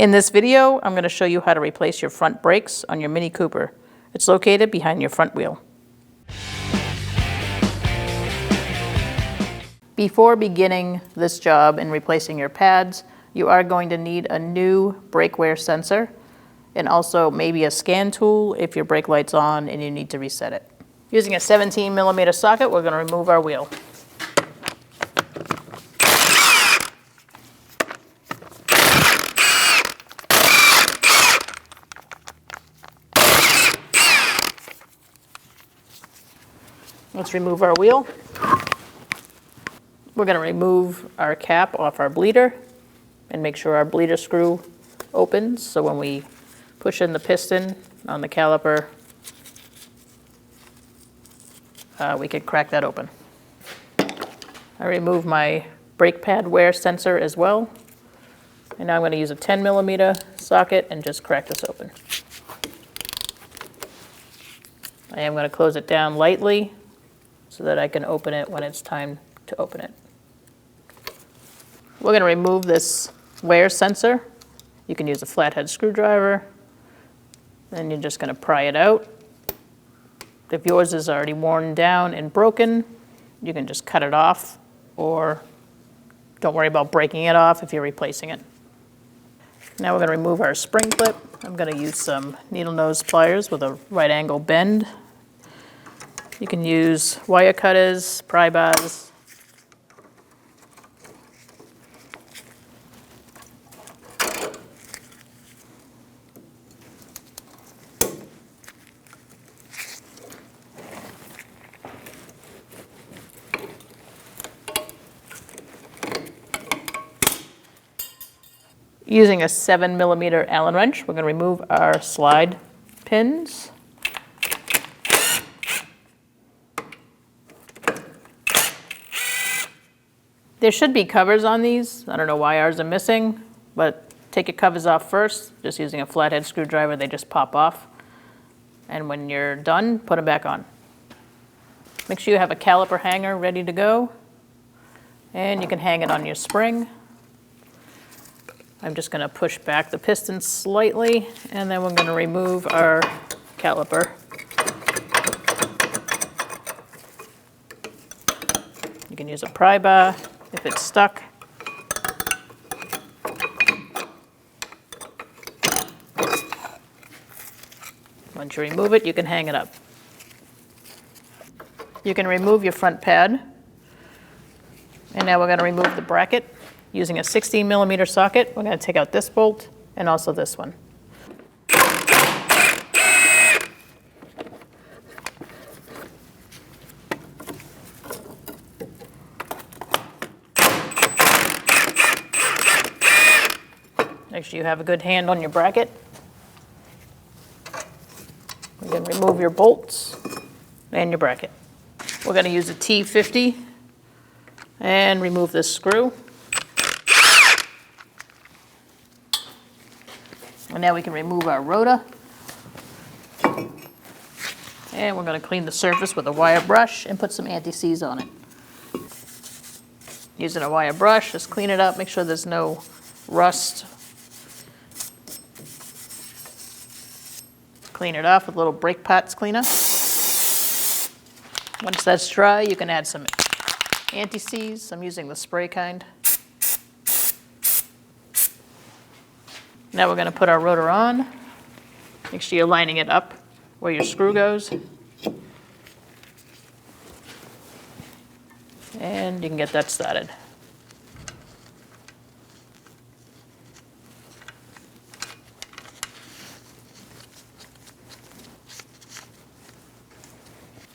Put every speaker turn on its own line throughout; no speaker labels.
In this video, I'm going to show you how to replace your front brakes on your Mini Cooper. It's located behind your front wheel. Before beginning this job and replacing your pads, you are going to need a new brake wear sensor and also maybe a scan tool if your brake light's on and you need to reset it. Using a 17mm socket, we're going to remove our wheel. Let's remove our wheel. We're going to remove our cap off our bleeder and make sure our bleeder screw opens, so when we push in the piston on the caliper, we can crack that open. I remove my brake pad wear sensor as well, and now I'm going to use a 10mm socket and just crack this open. I am going to close it down lightly so that I can open it when it's time to open it. We're going to remove this wear sensor. You can use a flathead screwdriver. Then you're just going to pry it out. If yours is already worn down and broken, you can just cut it off, or don't worry about breaking it off if you're replacing it. Now we're going to remove our spring clip. I'm going to use some needle nose pliers with a right angle bend. You can use wire cutters, pry bars. Using a 7mm Allen wrench, we're going to remove our slide pins. There should be covers on these. I don't know why ours are missing, but take your covers off first. Just using a flathead screwdriver, they just pop off. And when you're done, put them back on. Make sure you have a caliper hanger ready to go, and you can hang it on your spring. I'm just going to push back the piston slightly, and then we're going to remove our caliper. You can use a pry bar if it's stuck. Once you remove it, you can hang it up. You can remove your front pad. And now we're going to remove the bracket. Using a 16mm socket, we're going to take out this bolt and also this one. Make sure you have a good hand on your bracket. We're going to remove your bolts and your bracket. We're going to use a T50 and remove this screw. And now we can remove our rotor. And we're going to clean the surface with a wire brush and put some anti-seize on it. Using a wire brush, just clean it up, make sure there's no rust. Clean it off with a little brake parts cleaner. Once that's dry, you can add some anti-seize. I'm using the spray kind. Now we're going to put our rotor on. Make sure you're lining it up where your screw goes. And you can get that started.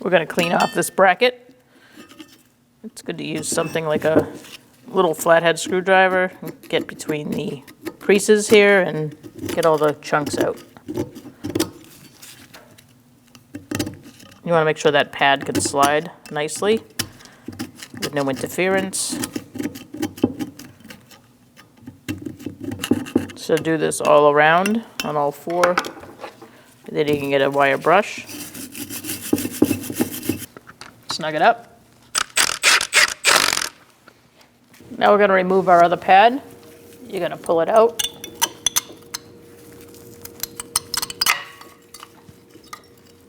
We're going to clean off this bracket. It's good to use something like a little flathead screwdriver. Get between the creases here and get all the chunks out. You want to make sure that pad can slide nicely with no interference. So do this all around on all four. Then you can get a wire brush. Snug it up. Now we're going to remove our other pad. You're going to pull it out.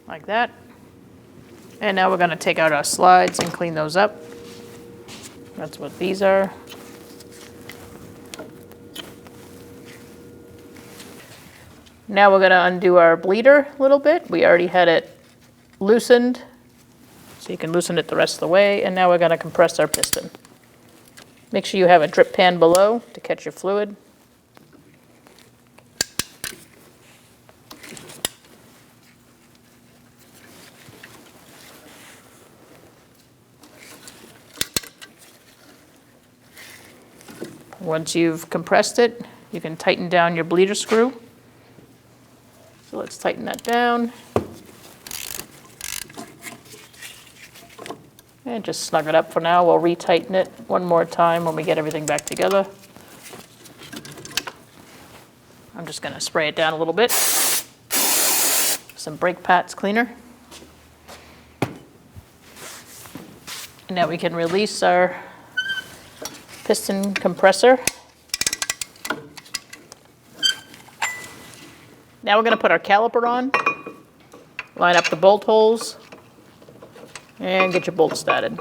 like that. And now we're going to take out our slides and clean those up. That's what these are. Now we're going to undo our bleeder a little bit. We already had it loosened, so you can loosen it the rest of the way. And now we're going to compress our piston. Make sure you have a drip pan below to catch your fluid. Once you've compressed it, you can tighten down your bleeder screw. So let's tighten that down. And just snug it up for now. We'll retighten it one more time when we get everything back together. I'm just going to spray it down a little bit. Some brake pads cleaner. And now we can release our piston compressor. Now we're going to put our caliper on, line up the bolt holes, and get your bolts started.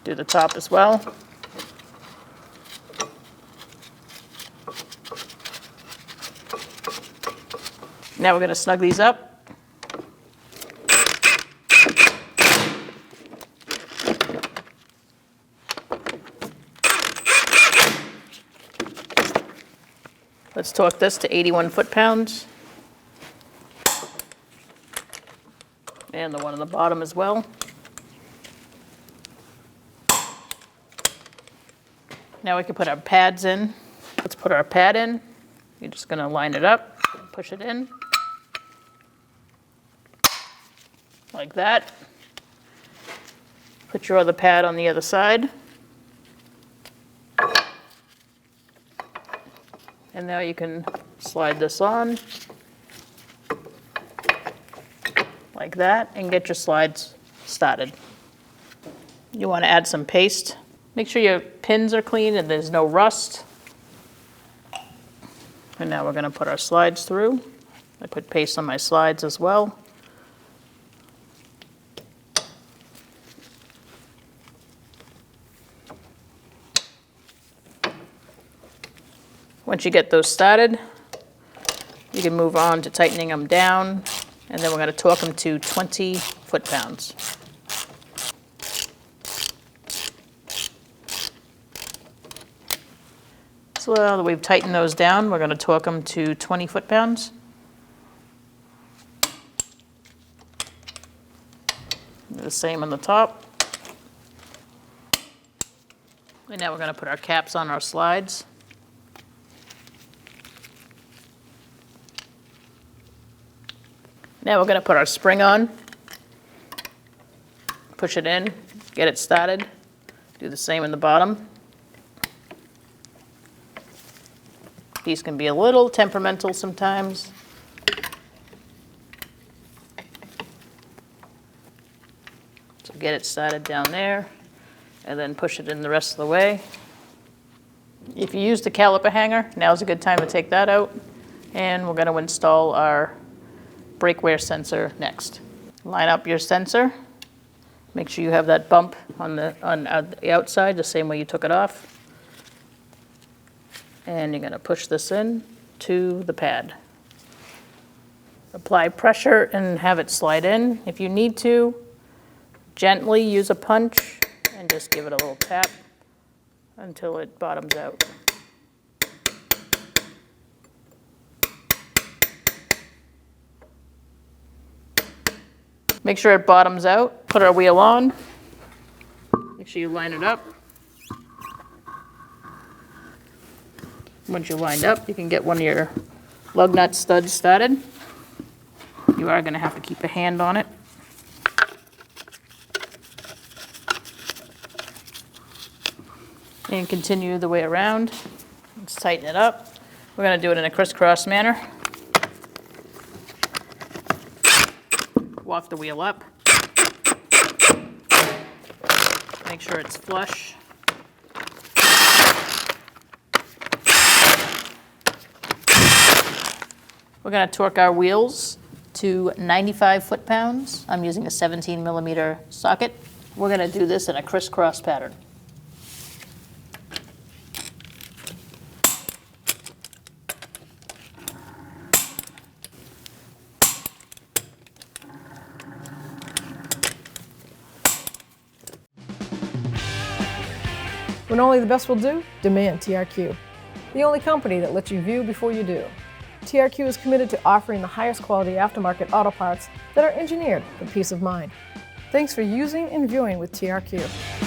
Do the top as well. Now we're going to snug these up. Let's torque this to 81 foot-pounds. And the one on the bottom as well. Now we can put our pads in. Let's put our pad in. You're just going to line it up, push it in. Like that. Put your other pad on the other side. And now you can slide this on like that and get your slides started. You want to add some paste. Make sure your pins are clean and there's no rust. And now we're going to put our slides through. I put paste on my slides as well. Once you get those started, you can move on to tightening them down, and then we're going to torque them to 20 foot-pounds. So now that we've tightened those down, we're going to torque them to 20 foot-pounds. The same on the top. And now we're going to put our caps on our slides. Now we're going to put our spring on, push it in, get it started, do the same in the bottom. These can be a little temperamental sometimes. So get it started down there and then push it in the rest of the way. If you use the caliper hanger, now's a good time to take that out, and we're going to install our brake wear sensor next. Line up your sensor. Make sure you have that bump on the outside, the same way you took it off. And you're going to push this in to the pad. Apply pressure and have it slide in. If you need to, gently use a punch and just give it a little tap until it bottoms out. Make sure it bottoms out. Put our wheel on. Make sure you line it up. Once you're lined up, you can get one of your lug nut studs started. You are going to have to keep a hand on it. And continue the way around. Let's tighten it up. We're going to do it in a crisscross manner. Walk the wheel up. Make sure it's flush. We're going to torque our wheels to 95 foot-pounds. I'm using a 17 millimeter socket. We're going to do this in a crisscross pattern.
When only the best will do, demand TRQ. The only company that lets you view before you do. TRQ is committed to offering the highest quality aftermarket auto parts that are engineered for peace of mind. Thanks for using and viewing with TRQ.